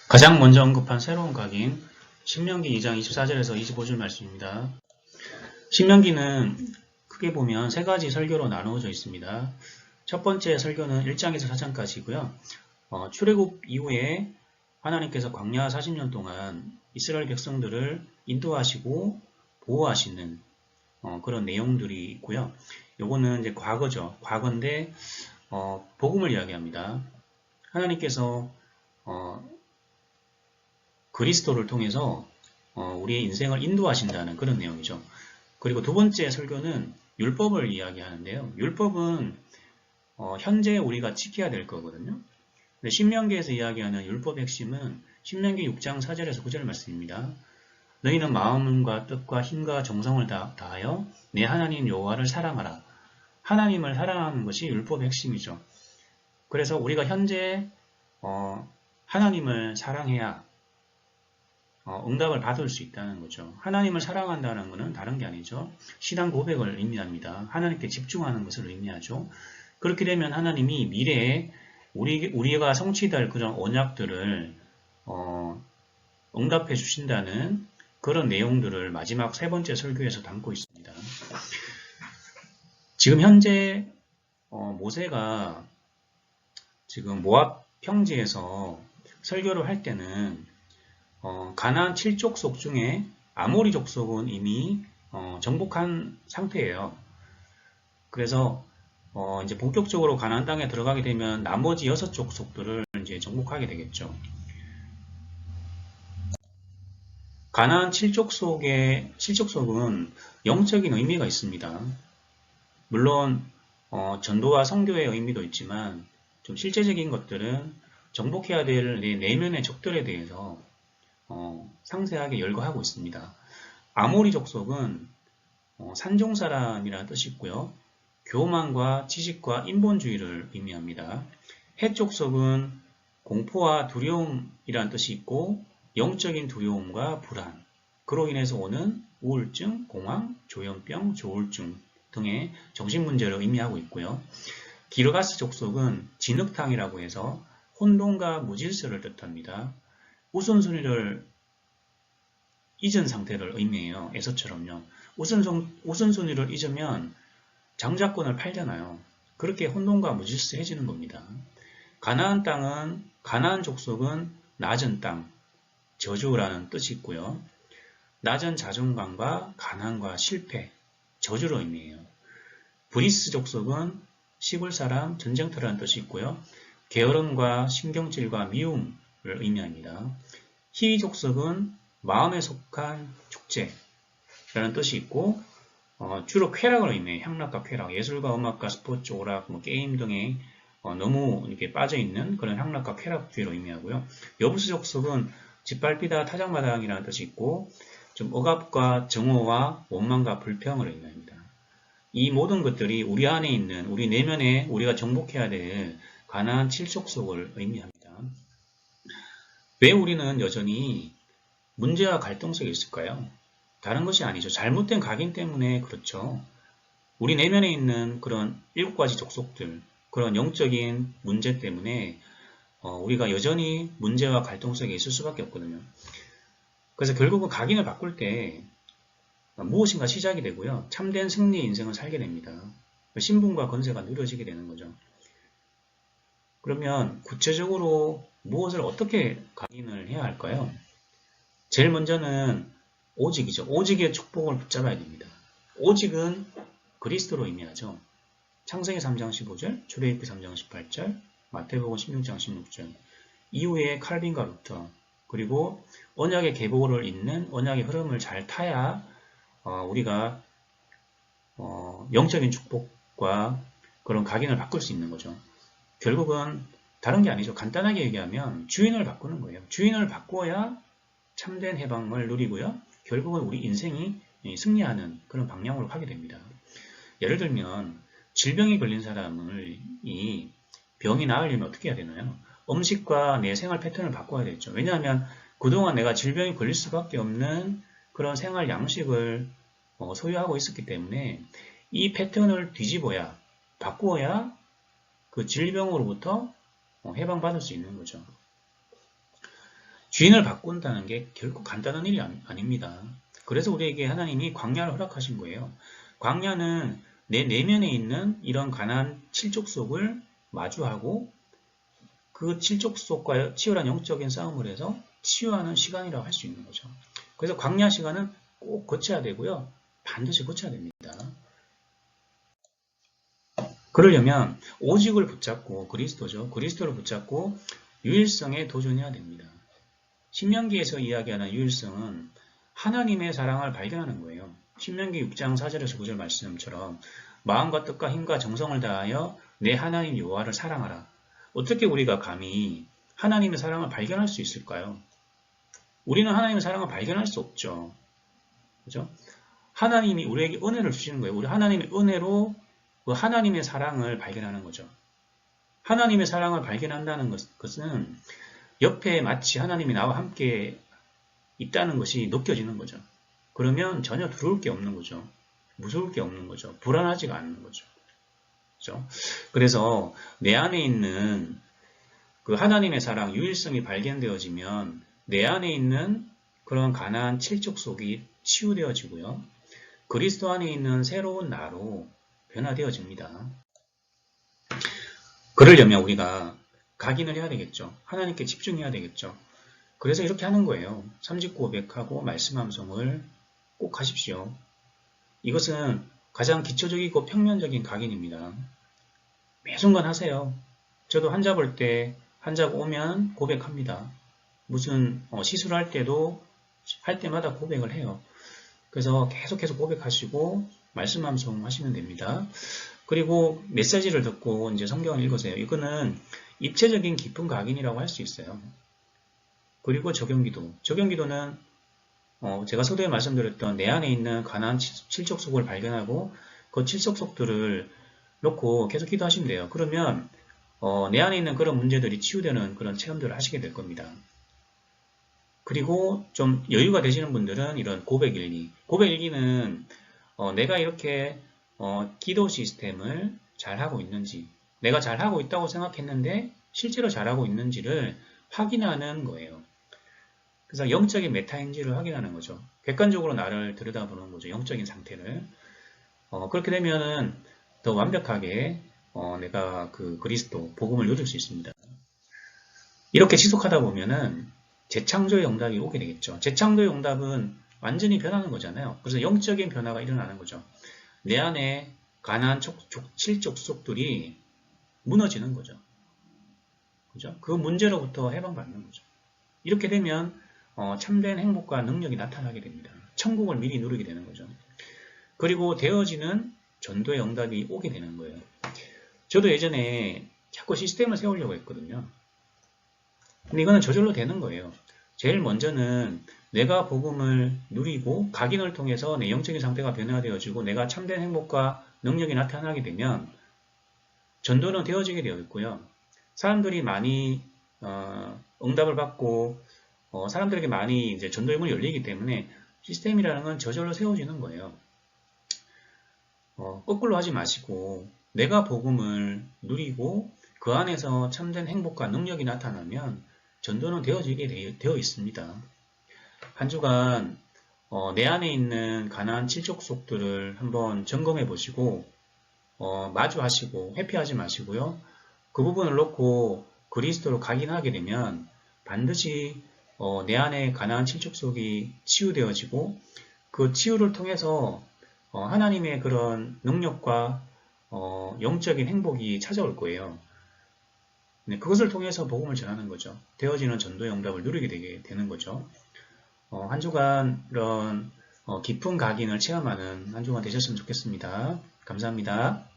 가장 먼저 언급한 새로운 각인 신명기 2장 24절에서 25절 말씀입니다. 신명기는 크게 보면 세 가지 설교로 나누어져 있습니다. 첫 번째 설교는 1장에서 4장까지고요. 출애굽 이후에 하나님께서 광야 40년 동안 이스라엘 백성들을 인도하시고 보호하시는 그런 내용들이 있고요. 요거는 이제 과거죠. 과거인데 복음을 이야기합니다. 하나님께서 그리스도를 통해서 우리의 인생을 인도하신다는 그런 내용이죠. 그리고 두 번째 설교는 율법을 이야기하는데요. 율법은 현재 우리가 지켜야 될 거거든요. 근데 신명기에서 이야기하는 율법의 핵심은 신명기 6장 4절에서 9절 말씀입니다. 너희는 마음과 뜻과 힘과 정성을 다하여 내 하나님 여호와를 사랑하라. 하나님을 사랑하는 것이 율법의 핵심이죠. 그래서 우리가 현재 하나님을 사랑해야 응답을 받을 수 있다는 거죠. 하나님을 사랑한다는 것은 다른 게 아니죠. 신앙 고백을 의미합니다. 하나님께 집중하는 것을 의미하죠. 그렇게 되면 하나님이 미래에 우리가 성취될 그런 언약들을 응답해 주신다는 그런 내용들을 마지막 세 번째 설교에서 담고 있습니다. 지금 현재 모세가 지금 모압 평지에서 설교를 할 때는 가나안 7족속 중에 아모리 족속은 이미 정복한 상태예요. 그래서 이제 본격적으로 가나안 땅에 들어가게 되면 나머지 6족속들을 이제 정복하게 되겠죠. 가나안 7족속은 영적인 의미가 있습니다. 물론 전도와 선교의 의미도 있지만 좀 실제적인 것들은 정복해야 될 내면의 적들에 대해서 상세하게 열거하고 있습니다. 아모리 족속은 산종사람이라는 뜻이 있고요. 교만과 지식과 인본주의를 의미합니다. 헷 족속은 공포와 두려움이라는 뜻이 있고 영적인 두려움과 불안, 그로 인해서 오는 우울증, 공황, 조현병, 조울증 등의 정신문제를 의미하고 있고요. 기르가스 족속은 진흙탕이라고 해서 혼돈과 무질서를 뜻합니다. 우선순위를 잊은 상태를 의미해요. 에서처럼요. 우선순위를 잊으면 장자권을 팔잖아요. 그렇게 혼돈과 무질서해지는 겁니다. 가나안 족속은 낮은 땅, 저주라는 뜻이 있고요. 낮은 자존감과 가난과 실패, 저주를 의미해요. 브리스 족속은 시골 사람, 전쟁터라는 뜻이 있고요. 게으름과 신경질과 미움을 의미합니다. 히위 족속은 마음에 속한 축제라는 뜻이 있고 주로 쾌락을 의미해요. 향락과 쾌락, 예술과 음악과 스포츠, 오락, 게임 등에 너무 이렇게 빠져있는 그런 향락과 쾌락주의를 의미하고요. 여부수 족속은 짓밟히다 타작마당이라는 뜻이 있고 좀 억압과 정오와 원망과 불평을 의미합니다. 이 모든 것들이 우리 안에 있는 우리 내면에 우리가 정복해야 될 가나안 7족속을 의미합니다. 왜 우리는 여전히 문제와 갈등 속에 있을까요? 다른 것이 아니죠. 잘못된 각인 때문에 그렇죠. 우리 내면에 있는 그런 7가지 족속들, 그런 영적인 문제 때문에 우리가 여전히 문제와 갈등 속에 있을 수밖에 없거든요. 그래서 결국은 각인을 바꿀 때 무엇인가 시작이 되고요. 참된 승리의 인생을 살게 됩니다. 신분과 권세가 누려지게 되는 거죠. 그러면 구체적으로 무엇을 어떻게 각인을 해야 할까요? 제일 먼저는 오직이죠. 오직의 축복을 붙잡아야 됩니다. 오직은 그리스도로 의미하죠. 창세기 3장 15절, 출애굽기 3장 18절, 마태복음 16장 16절, 이후에 칼빈과 루터, 그리고 언약의 계보를 잇는 언약의 흐름을 잘 타야 우리가 영적인 축복과 그런 각인을 바꿀 수 있는 거죠. 결국은 다른 게 아니죠. 간단하게 얘기하면 주인을 바꾸는 거예요. 주인을 바꿔야 참된 해방을 누리고요. 결국은 우리 인생이 승리하는 그런 방향으로 가게 됩니다. 예를 들면 질병이 걸린 사람을 이 병이 나으려면 어떻게 해야 되나요? 음식과 내 생활 패턴을 바꿔야 되죠. 왜냐하면 그동안 내가 질병이 걸릴 수밖에 없는 그런 생활 양식을 소유하고 있었기 때문에 이 패턴을 뒤집어야, 바꾸어야 그 질병으로부터 해방받을 수 있는 거죠. 주인을 바꾼다는 게 결코 간단한 일이 아닙니다. 그래서 우리에게 하나님이 광야를 허락하신 거예요. 광야는 내 내면에 있는 이런 가난한 칠족속을 마주하고 그 칠족속과 치열한 영적인 싸움을 해서 치유하는 시간이라고 할 수 있는 거죠. 그래서 광야 시간은 꼭 거쳐야 되고요. 반드시 거쳐야 됩니다. 그러려면 오직을 붙잡고 그리스도죠. 그리스도를 붙잡고 유일성에 도전해야 됩니다. 신명기에서 이야기하는 유일성은 하나님의 사랑을 발견하는 거예요. 신명기 6장 4절에서 9절 말씀처럼 마음과 뜻과 힘과 정성을 다하여 내 하나님 여호와를 사랑하라. 어떻게 우리가 감히 하나님의 사랑을 발견할 수 있을까요? 우리는 하나님의 사랑을 발견할 수 없죠. 그죠? 하나님이 우리에게 은혜를 주시는 거예요. 우리 하나님의 은혜로 그 하나님의 사랑을 발견하는 거죠. 하나님의 사랑을 발견한다는 것은 옆에 마치 하나님이 나와 함께 있다는 것이 느껴지는 거죠. 그러면 전혀 두려울 게 없는 거죠. 무서울 게 없는 거죠. 불안하지가 않는 거죠. 그렇죠? 그래서 내 안에 있는 그 하나님의 사랑, 유일성이 발견되어지면 내 안에 있는 그런 가난한 칠족 속이 치유되어지고요. 그리스도 안에 있는 새로운 나로 변화되어집니다. 그러려면 우리가 각인을 해야 되겠죠. 하나님께 집중해야 되겠죠. 그래서 이렇게 하는 거예요. 삼직 고백하고 말씀 암송을 꼭 하십시오. 이것은 가장 기초적이고 평면적인 각인입니다. 매 순간 하세요. 저도 환자 볼 때 환자가 오면 고백합니다. 무슨 시술할 때도 할 때마다 고백을 해요. 그래서 계속해서 고백하시고 말씀 암송 하시면 됩니다. 그리고 메시지를 듣고 이제 성경을 읽으세요. 이거는 입체적인 깊은 각인이라고 할 수 있어요. 그리고 적용기도. 적용기도는 제가 서두에 말씀드렸던 내 안에 있는 가난한 칠족속을 발견하고 그 칠족속들을 놓고 계속 기도하시면 돼요. 그러면 내 안에 있는 그런 문제들이 치유되는 그런 체험들을 하시게 될 겁니다. 그리고 좀 여유가 되시는 분들은 이런 고백일기. 고백일기는 내가 이렇게 기도 시스템을 잘하고 있는지, 내가 잘하고 있다고 생각했는데 실제로 잘하고 있는지를 확인하는 거예요. 그래서 영적인 메타인지를 확인하는 거죠. 객관적으로 나를 들여다보는 거죠. 영적인 상태를. 그렇게 되면은 더 완벽하게 내가 그 그리스도, 복음을 누릴 수 있습니다. 이렇게 지속하다 보면은 재창조의 응답이 오게 되겠죠. 재창조의 응답은 완전히 변하는 거잖아요. 그래서 영적인 변화가 일어나는 거죠. 내 안에 가난한 칠족속들이 무너지는 거죠. 그죠? 그 문제로부터 해방받는 거죠. 이렇게 되면 참된 행복과 능력이 나타나게 됩니다. 천국을 미리 누리게 되는 거죠. 그리고 되어지는 전도의 응답이 오게 되는 거예요. 저도 예전에 자꾸 시스템을 세우려고 했거든요. 근데 이거는 저절로 되는 거예요. 제일 먼저는 내가 복음을 누리고 각인을 통해서 내 영적인 상태가 변화되어지고 내가 참된 행복과 능력이 나타나게 되면 전도는 되어지게 되어 있고요. 사람들이 많이 응답을 받고 사람들에게 많이 이제 전도의 문이 열리기 때문에 시스템이라는 건 저절로 세워지는 거예요. 거꾸로 하지 마시고 내가 복음을 누리고 그 안에서 참된 행복과 능력이 나타나면 전도는 되어지게 되어 있습니다. 한 주간 내 안에 있는 가난한 칠족속들을 한번 점검해 보시고 마주하시고 회피하지 마시고요. 그 부분을 놓고 그리스도로 각인하게 되면 반드시 내 안에 가난한 칠족속이 치유되어지고 그 치유를 통해서 하나님의 그런 능력과 영적인 행복이 찾아올 거예요. 네, 그것을 통해서 복음을 전하는 거죠. 되어지는 전도의 응답을 누리게 되는 거죠. 한 주간 이런 깊은 각인을 체험하는 한 주간 되셨으면 좋겠습니다. 감사합니다.